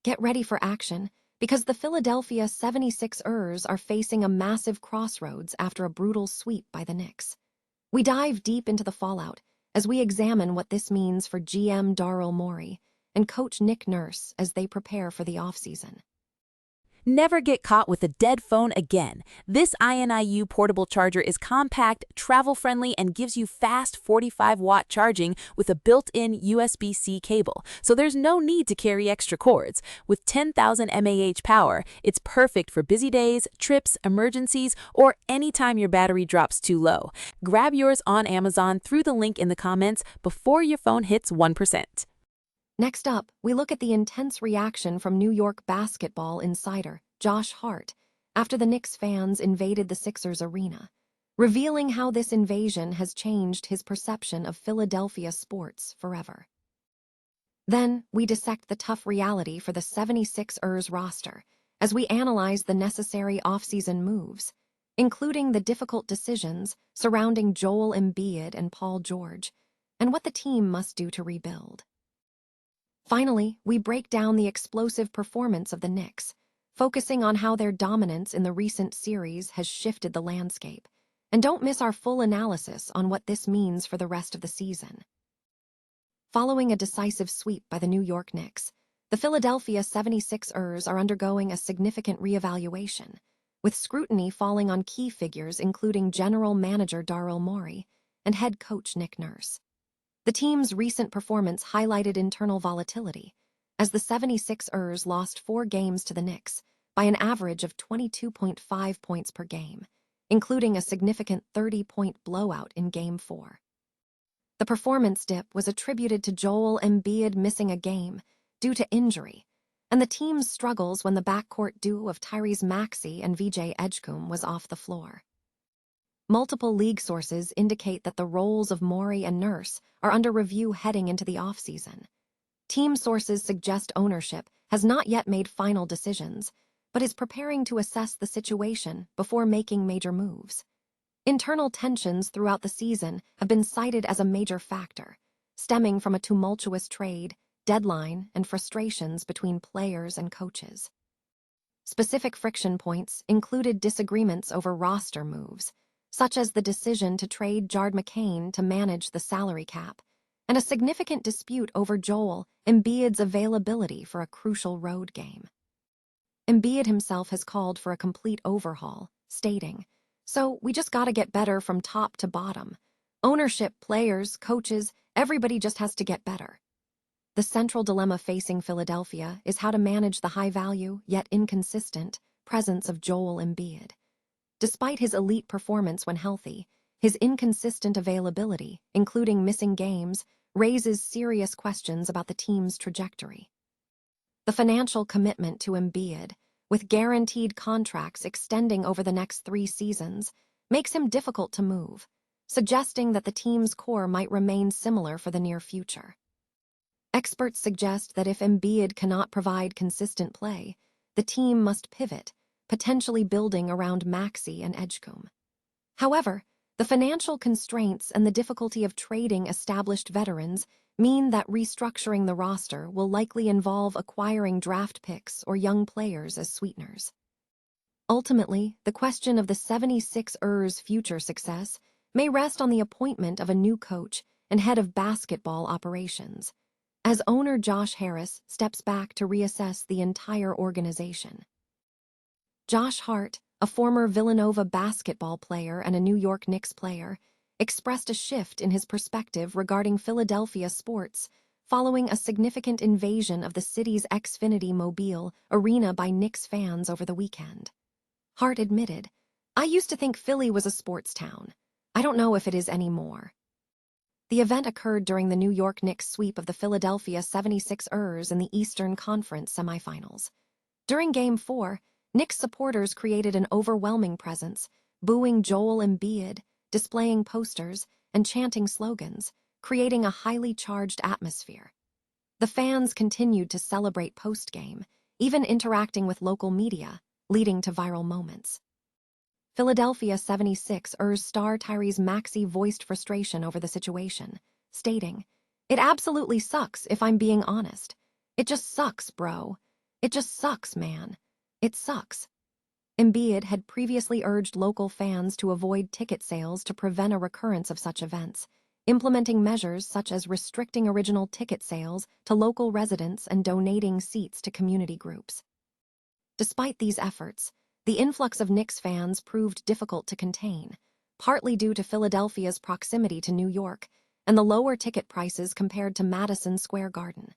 Get ready for action, because the Philadelphia 76ers are facing a massive crossroads after a brutal sweep by the Knicks. We dive deep into the fallout as we examine what this means for GM Morey and coach Nick Nurse as they prepare for the offseason. Never get caught with a dead phone again. This INIU portable charger is compact, travel-friendly, and gives you fast 45-watt charging with a built-in USB-C cable, so there's no need to carry extra cords. With 10,000 mAh power, it's perfect for busy days, trips, emergencies, or anytime your battery drops too low. Grab yours on Amazon through the link in the comments before your phone hits 1%. Next up, we look at the intense reaction from New York basketball insider Josh Hart after the Knicks fans invaded the Sixers arena, revealing how this invasion has changed his perception of Philadelphia sports forever. Then, we dissect the tough reality for the 76ers roster as we analyze the necessary offseason moves, including the difficult decisions surrounding Joel Embiid and Paul George, and what the team must do to rebuild. Finally, we break down the explosive performance of the Knicks, focusing on how their dominance in the recent series has shifted the landscape. And don't miss our full analysis on what this means for the rest of the season. Following a decisive sweep by the New York Knicks, the Philadelphia 76ers are undergoing a significant reevaluation, with scrutiny falling on key figures including general manager Daryl Morey and head coach Nick Nurse. The team's recent performance highlighted internal volatility, as the 76ers lost 4 games to the Knicks by an average of 22.5 points per game, including a significant 30-point blowout in Game 4. The performance dip was attributed to Joel Embiid missing a game due to injury, and the team's struggles when the backcourt duo of Tyrese Maxey and VJ Edgecombe was off the floor. Multiple league sources indicate that the roles of Morey and Nurse are under review heading into the offseason. Team sources suggest ownership has not yet made final decisions, but is preparing to assess the situation before making major moves. Internal tensions throughout the season have been cited as a major factor, stemming from a tumultuous trade, deadline, and frustrations between players and coaches. Specific friction points included disagreements over roster moves, such as the decision to trade Jard McCain to manage the salary cap, and a significant dispute over Joel Embiid's availability for a crucial road game. Embiid himself has called for a complete overhaul, stating, "So we just gotta get better from top to bottom. Ownership, players, coaches, everybody just has to get better." The central dilemma facing Philadelphia is how to manage the high-value, yet inconsistent, presence of Joel Embiid. Despite his elite performance when healthy, his inconsistent availability, including missing games, raises serious questions about the team's trajectory. The financial commitment to Embiid, with guaranteed contracts extending over the next 3 seasons, makes him difficult to move, suggesting that the team's core might remain similar for the near future. Experts suggest that if Embiid cannot provide consistent play, the team must pivot, potentially building around Maxey and Edgecombe. However, the financial constraints and the difficulty of trading established veterans mean that restructuring the roster will likely involve acquiring draft picks or young players as sweeteners. Ultimately, the question of the 76ers' future success may rest on the appointment of a new coach and head of basketball operations, as owner Josh Harris steps back to reassess the entire organization. Josh Hart, a former Villanova basketball player and a New York Knicks player, expressed a shift in his perspective regarding Philadelphia sports following a significant invasion of the city's Xfinity Mobile arena by Knicks fans over the weekend. Hart admitted, "I used to think Philly was a sports town. I don't know if it is anymore." The event occurred during the New York Knicks sweep of the Philadelphia 76ers in the Eastern Conference semifinals. During Game 4, Knicks supporters created an overwhelming presence, booing Joel Embiid, displaying posters, and chanting slogans, creating a highly charged atmosphere. The fans continued to celebrate post-game, even interacting with local media, leading to viral moments. Philadelphia 76ers star Tyrese Maxey voiced frustration over the situation, stating, "It absolutely sucks if I'm being honest. It just sucks, bro. It just sucks, man. It sucks. Embiid had previously urged local fans to avoid ticket sales to prevent a recurrence of such events, implementing measures such as restricting original ticket sales to local residents and donating seats to community groups. Despite these efforts, the influx of Knicks fans proved difficult to contain, partly due to Philadelphia's proximity to New York and the lower ticket prices compared to Madison Square Garden.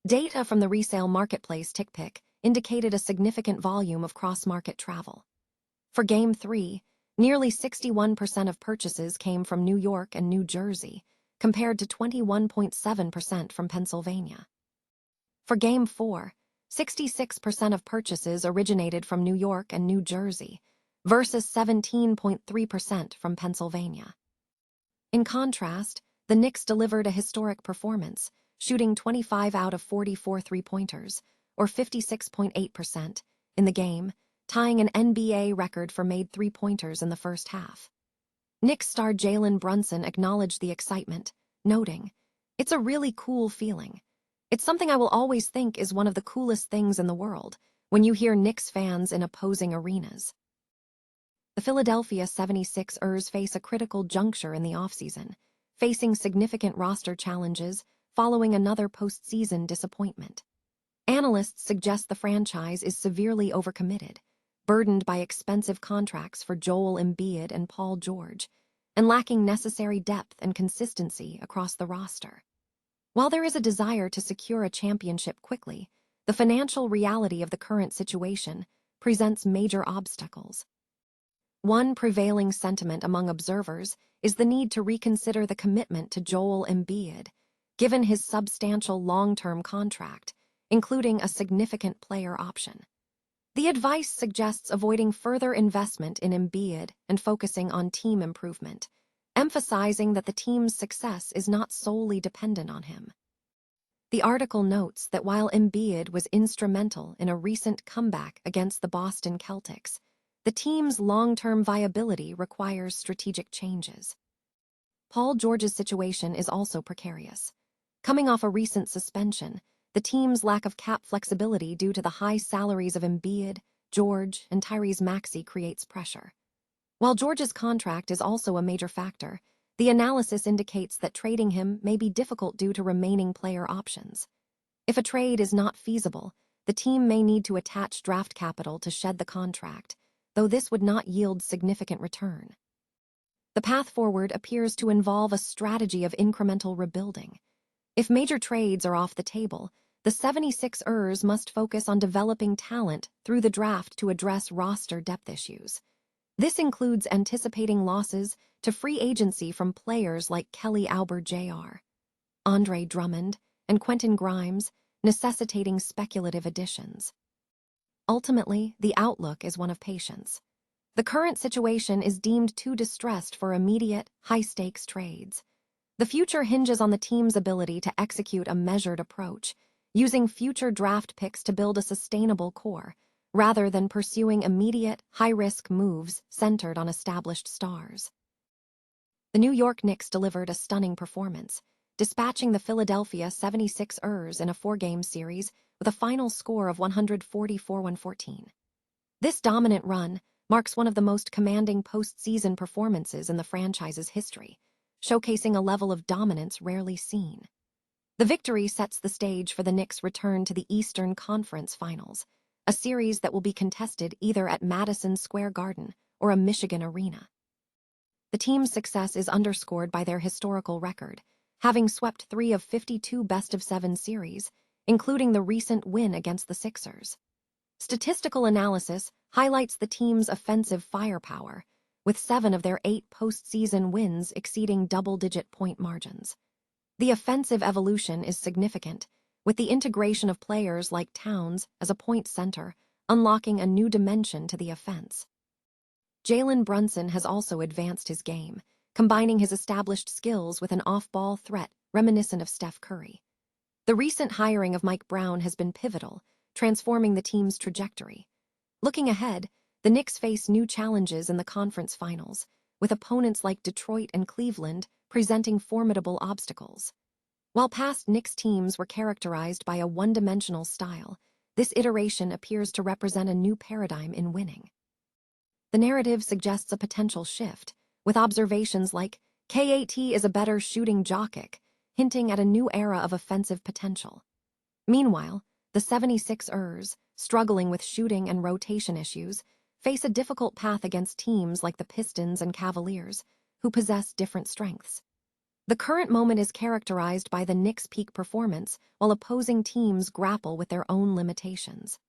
Data from the resale marketplace TickPick indicated a significant volume of cross-market travel. For Game 3, nearly 61% of purchases came from New York and New Jersey, compared to 21.7% from Pennsylvania. For Game 4, 66% of purchases originated from New York and New Jersey, versus 17.3% from Pennsylvania. In contrast, the Knicks delivered a historic performance, shooting 25 out of 44 three-pointers, or 56.8%, in the game, tying an NBA record for made three-pointers in the first half. Knicks star Jalen Brunson acknowledged the excitement, noting, "It's a really cool feeling. It's something I will always think is one of the coolest things in the world when you hear Knicks fans in opposing arenas." The Philadelphia 76ers face a critical juncture in the offseason, facing significant roster challenges following another postseason disappointment. Analysts suggest the franchise is severely overcommitted, burdened by expensive contracts for Joel Embiid and Paul George, and lacking necessary depth and consistency across the roster. While there is a desire to secure a championship quickly, the financial reality of the current situation presents major obstacles. One prevailing sentiment among observers is the need to reconsider the commitment to Joel Embiid, given his substantial long-term contract, including a significant player option. The advice suggests avoiding further investment in Embiid and focusing on team improvement, emphasizing that the team's success is not solely dependent on him. The article notes that while Embiid was instrumental in a recent comeback against the Boston Celtics, the team's long-term viability requires strategic changes. Paul George's situation is also precarious. Coming off a recent suspension, the team's lack of cap flexibility due to the high salaries of Embiid, George, and Tyrese Maxey creates pressure. While George's contract is also a major factor, the analysis indicates that trading him may be difficult due to remaining player options. If a trade is not feasible, the team may need to attach draft capital to shed the contract, though this would not yield significant return. The path forward appears to involve a strategy of incremental rebuilding. If major trades are off the table, the 76ers must focus on developing talent through the draft to address roster depth issues. This includes anticipating losses to free agency from players like Kelly Oubre Jr., Andre Drummond, and Quentin Grimes, necessitating speculative additions. Ultimately, the outlook is one of patience. The current situation is deemed too distressed for immediate, high-stakes trades. The future hinges on the team's ability to execute a measured approach, using future draft picks to build a sustainable core, rather than pursuing immediate, high-risk moves centered on established stars. The New York Knicks delivered a stunning performance, dispatching the Philadelphia 76ers in a four-game series with a final score of 144-114. This dominant run marks one of the most commanding postseason performances in the franchise's history, showcasing a level of dominance rarely seen. The victory sets the stage for the Knicks' return to the Eastern Conference Finals, a series that will be contested either at Madison Square Garden or a Michigan arena. The team's success is underscored by their historical record, having swept 3 of 52 best-of-7 series, including the recent win against the Sixers. Statistical analysis highlights the team's offensive firepower, with 7 of their 8 postseason wins exceeding double-digit point margins. The offensive evolution is significant, with the integration of players like Towns as a point center, unlocking a new dimension to the offense. Jalen Brunson has also advanced his game, combining his established skills with an off-ball threat reminiscent of Steph Curry. The recent hiring of Mike Brown has been pivotal, transforming the team's trajectory. Looking ahead, the Knicks face new challenges in the conference finals, with opponents like Detroit and Cleveland presenting formidable obstacles. While past Knicks teams were characterized by a one-dimensional style, This iteration appears to represent a new paradigm in winning. The narrative suggests a potential shift, with observations like, KAT is a better shooting Jokic, hinting at a new era of offensive potential. Meanwhile, the 76ers, struggling with shooting and rotation issues, face a difficult path against teams like the Pistons and Cavaliers, who possess different strengths. The current moment is characterized by the Knicks' peak performance, while opposing teams grapple with their own limitations.